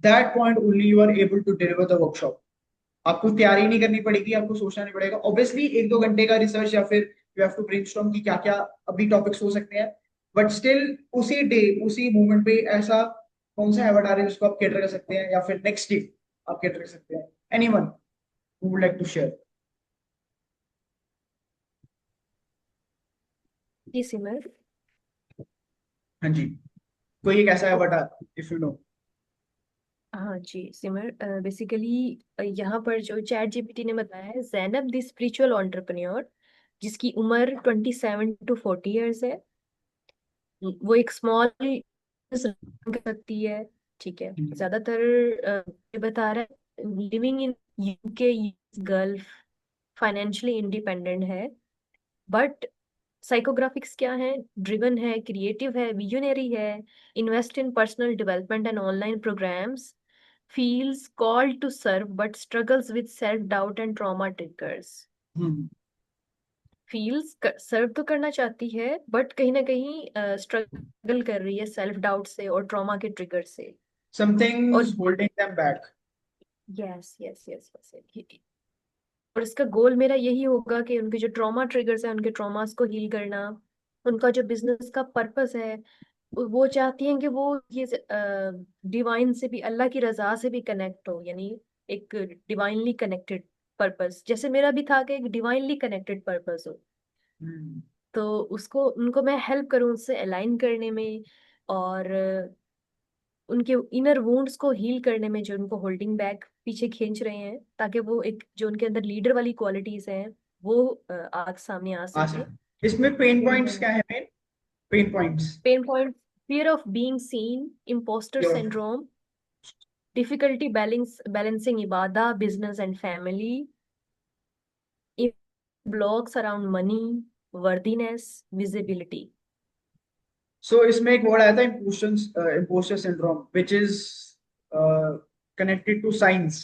that point only you are able to deliver the workshop. आपको तैयारी नहीं करनी पड़ेगी, आपको सोचना नहीं पड़ेगा, ऑब्वियसली 1-2 घंटे का रिसर्च, या फिर यू हैव टू ब्रेनस्टॉर्म कि क्या क्या अभी टॉपिक्स हो सकते हैं, बट स्टिल उसी डे उसी मोमेंट पे ऐसा कौन सा एवटार है जिसको आप कैटर कर सकते हैं, या फिर नेक्स्ट डे आप कैटर कर सकते हैं? Anyone who would like to share? जी सिमर। हाँ जी, कोई एक ऐसा एवटार इफ यू नो। हाँ जी सिमर, बेसिकली यहाँ पर जो चैट जीपीटी ने बताया है, जैनब द स्पिरिचुअल एंटरप्रेन्योर, जिसकी उम्र 27 to 40 years है। वो एक स्मॉल कर सकती है। ठीक है, ज्यादातर ये बता रहा है living in UK, Gulf, financially independent है। बट साइकोग्राफिक्स क्या है? ड्रिवन है, क्रिएटिव है, विजनरी है, invest in personal development and online programs, feels called to serve but struggles with self doubt and trauma triggers। हम्म, फील्स सर्व तो करना चाहती है बट कहीं ना कहीं स्ट्रगल कर रही है सेल्फ डाउट से और ट्रॉमा के ट्रिगर से। समथिंग और is holding them back. Yes yes yes बस और इसका गोल मेरा यही होगा कि उनके जो ट्रॉमा ट्रिगर्स है, उनके ट्रॉमास को हील करना। उनका जो बिजनेस का पर्पस है, वो चाहती हैं कि वो ये डिवाइन से भी, अल्लाह की रजा से भी कनेक्ट हो, यानी एक डिवाइनली कनेक्टेड पर्पस, जैसे मेरा भी था कि एक डिवाइनली कनेक्टेड पर्पस हो। तो उसको उनको मैं हेल्प करूँ उससे अलाइन करने में, और उनके इनर वुंड्स को हील करने में, जो उनको होल्डिंग बैक पीछे खींच रहे हैं, ताकि वो एक जो उनके अंदर लीडर वाली क्वालिटीज हैं वो आज सामने आ सके। आसान। इसमें पेन पॉइंट्स पेन क्या है? Main pain points? Point: fear of being seen, impostor syndrome, difficulty balancing इबादा, business and family, blocks around money, worthiness, visibility. So इसमें एक वर्ड आया था, impostor syndrome, which is connected to science,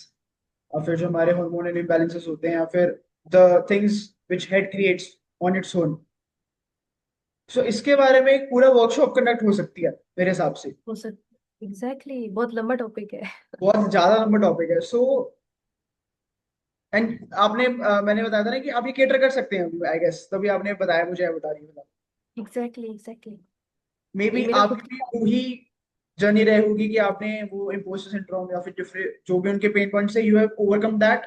और फिर जो हमारे हार्मोनल इम्बैलेंसेस होते हैं, या फिर the things which head creates on its own. So इसके बारे में एक पूरा वर्कशॉप कंडक्ट हो सकती है मेरे हिसाब से। हो सकता, एग्जैक्टली, बहुत लंबा टॉपिक है। बहुत ज्यादा लंबा टॉपिक है। सो एंड आपने मैंने बताया था ना कि आप ये केटर कर सकते हैं, आई गेस तभी आपने बताया मुझे, बता रही हूँ। Exactly exactly. मे बी ये मेरा खुद आपकी भी का। वही जर्नी रही होगी कि आपने वो इम्पोस्टर सिंड्रोम या फिर डिफरेंट जो भी उनके पेन पॉइंट्स है, you have overcome that,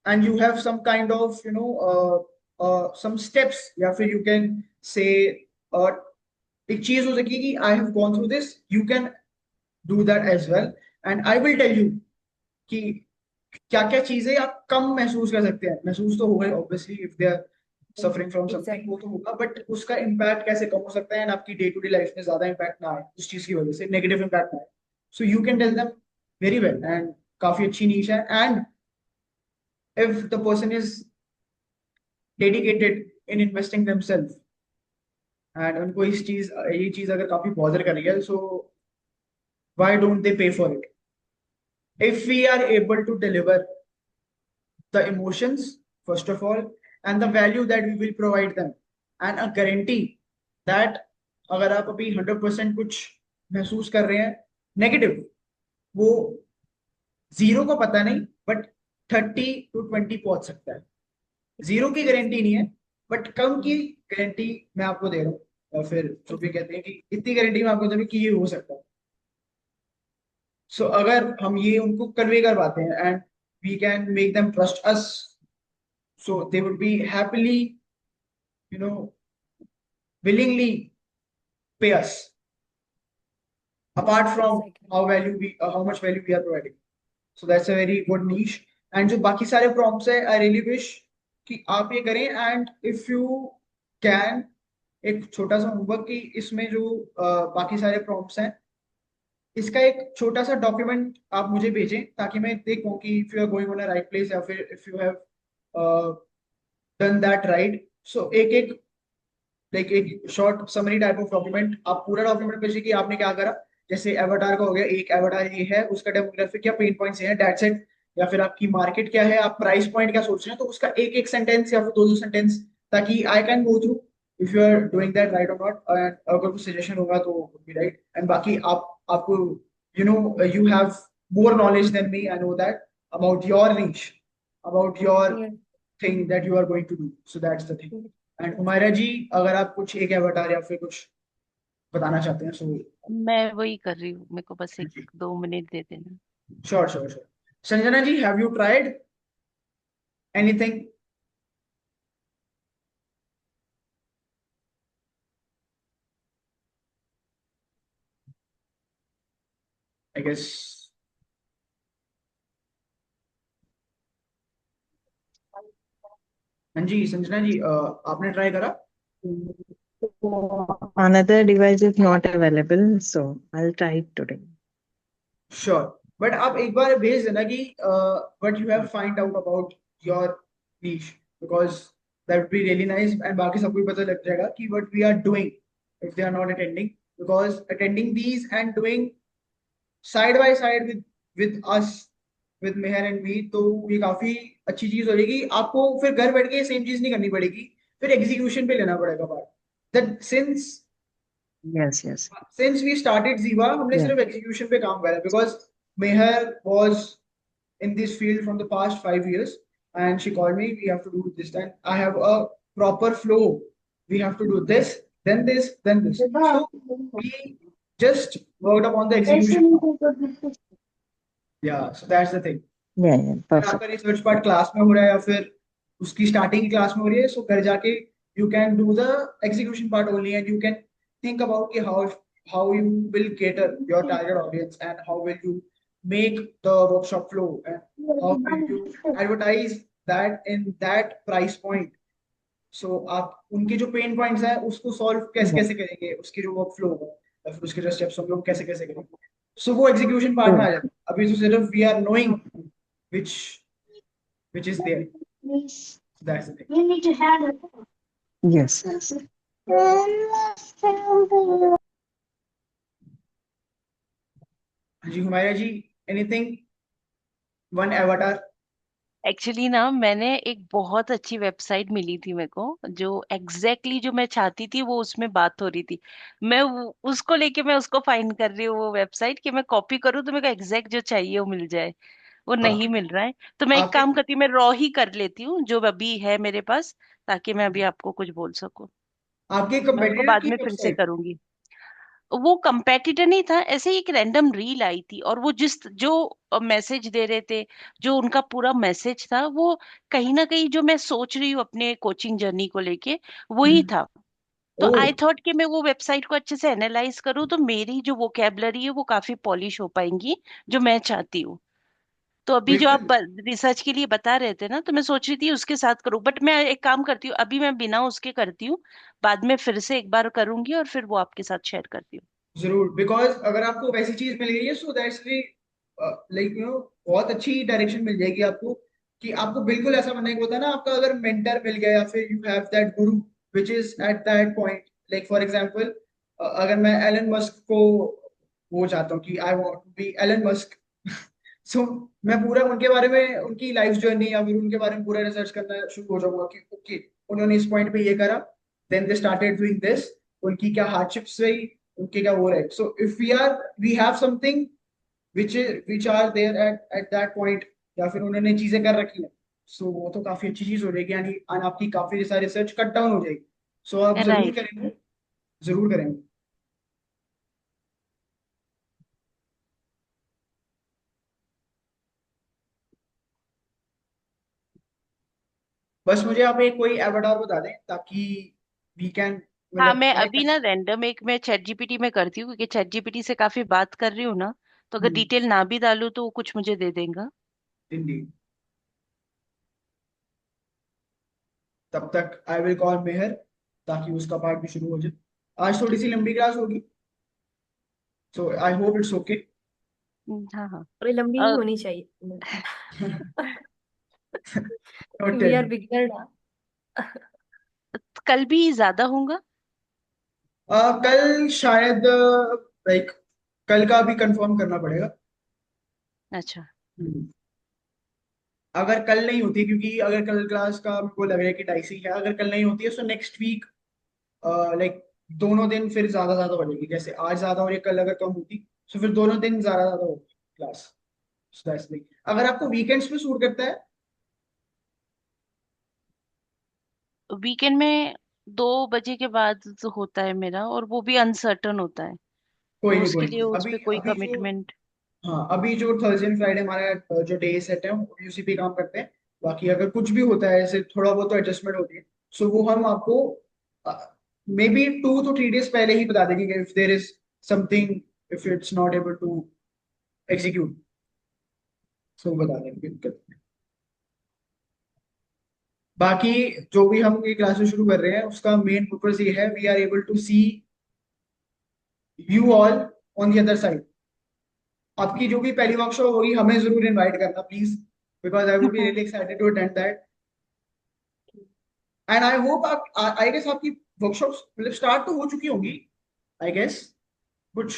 and you have some kind of some steps, या फिर यू कैन से एक चीज हो सकी कि I have gone through this, you can do that as well. And I will tell you कि क्या क्या चीजें आप कम महसूस कर सकते हैं। महसूस तो होगा obviously, if they are suffering from something, exactly. वो तो होगा, बट उसका इम्पैक्ट कैसे कम हो सकता है, एंड आपकी डे टू डे लाइफ में ज्यादा इम्पैक्ट ना आए उस चीज की वजह से, नेगेटिव इम्पैक्ट ना आए। So you can tell them very well, and काफी अच्छी नीश है। And if the person is dedicated in investing themselves, and उनको ये चीज अगर काफी बॉदर कर रही है, so why don't they pay for it? If we are able to deliver the emotions, first of all, and the value that we will provide them, and a guarantee that अगर आप अभी 100% कुछ महसूस कर रहे हैं नेगेटिव, वो zero को पता नहीं, बट 30 to 20 पहुंच सकता है। जीरो की गारंटी नहीं है, बट कम की गारंटी मैं आपको दे रहा हूँ, और फिर जो भी कहते हैं कि इतनी गारंटी मैं आपको दे रहा हूँ कि ये हो सकता है। सो अगर हम ये उनको कन्वे कर पाते हैं, and we can make them trust us, so they would be happily, you know, willingly pay us, apart from exactly. how much value we are providing. So that's a very good niche. And जो बाकी सारे prompts है, I really wish कि आप ये करें, and if you can, एक छोटा सा होमवर्क कि इसमें जो बाकी सारे prompts हैं, इसका एक छोटा सा डॉक्यूमेंट आप मुझे भेजें, ताकि मैं देखूं कि if you are going on a right place, या फिर if you have done that right. So एक एक लाइक एक short summary type of document, आप पूरा डॉक्यूमेंट भेजिए कि आपने क्या करा। जैसे एवाटार का हो गया, एक एवाटार ये है, उसका डेमोग्राफिक क्या पेन पॉइंट्स हैं, दैट्स इट। या फिर आपकी मार्केट क्या है, आप प्राइस पॉइंट क्या सोच रहे हैं, तो उसका एक एक सेंटेंस या फिर दो दो सेंटेंस, ताकि I can go through if you are doing that right और नॉट, एंड अगर कुछ सजेशन होगा तो बी राइट। एंड बाकी आपको you know you have more knowledge than me, I know that about your reach, about your thing that you are going to do, so that's the thing. And Humaira ji, अगर आप कुछ एक avatar या फिर कुछ बताना चाहते हैं, सो मैं वही कर रही हूँ, मेरे को बस एक 2 मिनट दे देना। Sure sure sure. Sanjana ji, have you tried anything? I guess. हाँ जी संजना जी, आपने ट्राई करा? Another device is not available, so I'll try it today. Sure. But आप एक बार भेज देना कि what you have find out about your niche, because that would be really nice, and बाकी सबको भी पता लग जाएगा कि what we are doing if they are not attending, because attending these and doing side by side with us, with Meher and me, तो ये काफी अच्छी चीज हो जाएगी। आपको फिर घर बैठ के सेम चीज नहीं करनी पड़ेगी, फिर एग्जीक्यूशन पे लेना पड़ेगा part. That Yes, yes, since we started Jiva, हमने yeah. सिर्फ एग्जीक्यूशन पे काम करा, because Meher was in this field from the past 5 years, and she called me, we have to do this, and I have a proper flow. We have to do this, then this, then this. So we just worked upon the execution part. Yeah, so that's the thing. Yeah, yeah, फिर perfect. आपका research part class में हो रहा है या फिर उसकी starting की क्लास में हो रही है, सो घर जाके you can do the execution part only, and you can think about कि how you will cater your target audience, and how will you make the workshop flow, and how will you advertise that in that price point. सो आप उनके जो pen points हैं उसको solve कैसे Yeah. कैसे करेंगे, उसकी जो वर्क फ्लो होगा या फिर उसके जो स्टेप्स होंगे वो कैसे कैसे करेंगे, सो वो एग्जीक्यूशन पार्ट में True. आ जाता है। अभी तो सिर्फ we are knowing which which is there. So that's the thing. Yes. हाँ जी हुमायरा जी, एनीथिंग, वन एवाटार? एक्चुअली ना मैंने एक बहुत अच्छी वेबसाइट मिली थी मेरे को, जो जो मैं चाहती थी वो उसमें बात हो रही थी। उसको लेके मैं उसको फाइंड कर रही हूँ, वो वेबसाइट कि मैं कॉपी करूँ तो मेरे को एग्जैक्ट जो चाहिए वो मिल जाए। वो नहीं आपके मिल रहा है, तो मैं एक आपके काम करती हूँ, मैं रॉ ही कर लेती हूँ जो अभी है मेरे पास, ताकि मैं अभी आपको कुछ बोल सकूँ। आपके मैं उसको कंपेटिटर बाद की में फिर से वेबसाइट? करूंगी। वो कंपेटिटर नहीं था, ऐसे ही एक रैंडम रील आई थी, और वो जिस जो मैसेज दे रहे थे, जो उनका पूरा मैसेज था, वो कहीं ना कहीं जो मैं सोच रही हूँ अपने कोचिंग जर्नी को लेके वही था। तो ओ, आई थॉट कि मैं वो वेबसाइट को अच्छे से एनालाइज करूँ तो मेरी जो वोकेबलरी है वो काफी पॉलिश हो पाएंगी, जो मैं चाहती हूँ। तो अभी जो आप बिल्कुल रिसर्च के लिए बता रहे थे ना, तो मैं सोच रही थी उसके साथ करूँ, बट मैं एक काम करती हूँ, अभी मैं बिना उसके करती हूँ, बाद में फिर से एक बार करूंगी और फिर वो आपके साथ शेयर करती हूँ। जरूर, बिकॉज अगर आपको वैसी चीज मिल गई है, सो दैट्स लाइक बहुत अच्छी डायरेक्शन मिल जाएगी आपको, कि आपको बिल्कुल ऐसा बनने को होता है ना, आपका अगर मेंटर मिल गया या फिर you have that guru which is at that point, like for example अगर मैं एलन मस्क को वो चाहता हूँ कि I want to be Elon Musk, so मैं पूरा उनके बारे में, उनकी लाइफ जर्नी या फिर उनके बारे में पूरा रिसर्च करना शुरू हो जाऊंगा कि ओके उन्होंने इस पॉइंट पे ये करा, then they started doing this, उनकी क्या हार्डशिप्स रही, उनके क्या वो रहे। So if we have something which are there at that point, या फिर उन्होंने चीजें कर रखी है, सो वो तो काफी अच्छी चीज हो जाएगी, यानी आपकी काफी सारी रिसर्च कट डाउन हो जाएगी। सो आप जरूर राइट। करेंगे, जरूर करेंगे। बस मुझे आप एक कोई एवटार बता दें ताकि वी कैन, हाँ, मतलब मैं मैं अभी ना रैंडम एक मैं चैट जीपीटी में करती हूँ, क्योंकि चैट जीपीटी से काफी बात कर रही हूँ ना, तो अगर डिटेल ना भी डालूँ तो वो कुछ मुझे दे देगा। इंडीड। तब तक आई विल कॉल मेहर ताकि उसका पार्ट भी शुरू हो जाए। आज थोड़ी सी लंबी क्लास होगी, so I hope it's okay. हाँ हाँ। थोड़ी लंबी ही अ, होनी चाहिए। We tell are me. Beginner ना। कल भी ज्यादा होगा? कल शायद, लाइक कल का भी कंफर्म करना पड़ेगा। अच्छा। हम्म। अगर कल नहीं होती, क्योंकि अगर कल क्लास का मेरे को लग रहा है कि डाइसी है, अगर कल नहीं होती है तो नेक्स्ट वीक, लाइक दोनों दिन फिर ज्यादा ज्यादा बढ़ेगी, जैसे आज ज्यादा हो रही है, कल अगर कम होती तो फिर दोनों दिन ज्यादा ज्यादा होगी क्लास। So that's like, अगर आपको वीकेंड्स पे सूट करता है। वीकेंड में 2 बजे के बाद जो होता है मेरा, और वो भी अनसर्टन होता है, तो कोई उसके लिए नहीं, उस अभी पे कोई अभी जो, कमिटमेंट। हाँ अभी जो थर्सडे एंड फ्राइडे हमारा जो डे सेट है, हम उसी पे काम करते हैं। बाकी अगर कुछ भी होता है ऐसे थोड़ा बहुत तो एडजस्टमेंट होती है, सो वो हम आपको मे बी 2 to 3 days पहले ही बता देंगे कि if there is something, if it's not able to execute, so बता देंगे, कोई दिक्कत नहीं। बाकी जो भी हम ये क्लासेस शुरू कर रहे हैं उसका मेन पर्पस ये है, we are able to see you all on the other side. आपकी जो भी पहली वर्कशॉप होगी हमें जरूर इनवाइट करना please, because I would be really excited to attend that. And I hope आप, आई गेस आपकी वर्कशॉप्स मतलब स्टार्ट तो हो चुकी होंगी, आई गेस कुछ।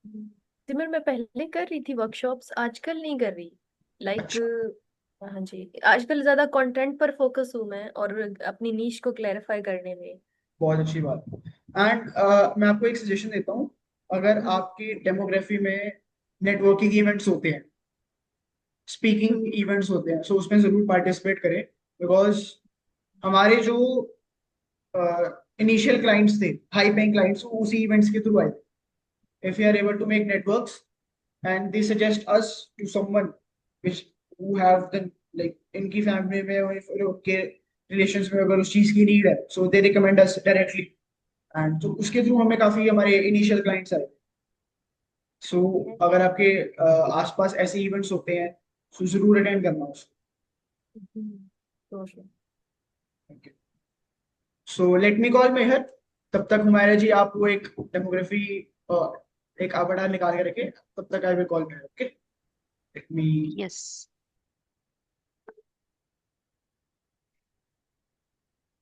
सिमर मैं पहले कर रही थी वर्कशॉप्स, आजकल नहीं कर रही। लाइक अच्छा, हाँ जी, आजकल ज्यादा कंटेंट पर फोकस हूँ मैं, और अपनी नीश को क्लैरिफाई करने में। बहुत अच्छी बात। एंड मैं आपको एक सजेशन देता हूँ, अगर हम्म, आपकी डेमोग्राफी में नेटवर्किंग इवेंट्स होते हैं, हम्म, स्पीकिंग इवेंट्स होते हैं, सो उसमें जरूर पार्टिसिपेट करें। बिकॉज हमारे जो इनिशियल क्लाइंट्स थे, हाई पेइंग क्लाइंट्स, वो उसी इवेंट्स के थ्रू आए थे। If you are able to make networks and they suggest us to someone which who have the like इनकी फैमिली में और फिर उनके रिलेशंस में अगर उस चीज की नीड है, सो दे रिकमेंड अस डायरेक्टली। एंड तो उसके थ्रू हमें काफी हमारे इनिशियल क्लाइंट्स आए। सो अगर आपके आसपास ऐसे इवेंट्स होते हैं, सो जरूर अटेंड करना उसको। तो sure। So let me call Mehar. तब तक हुमायरा जी आप वो एक डेमोग्राफी एक avatar निकाल के रखे, तब तक I will call Meher. Okay, let me yes.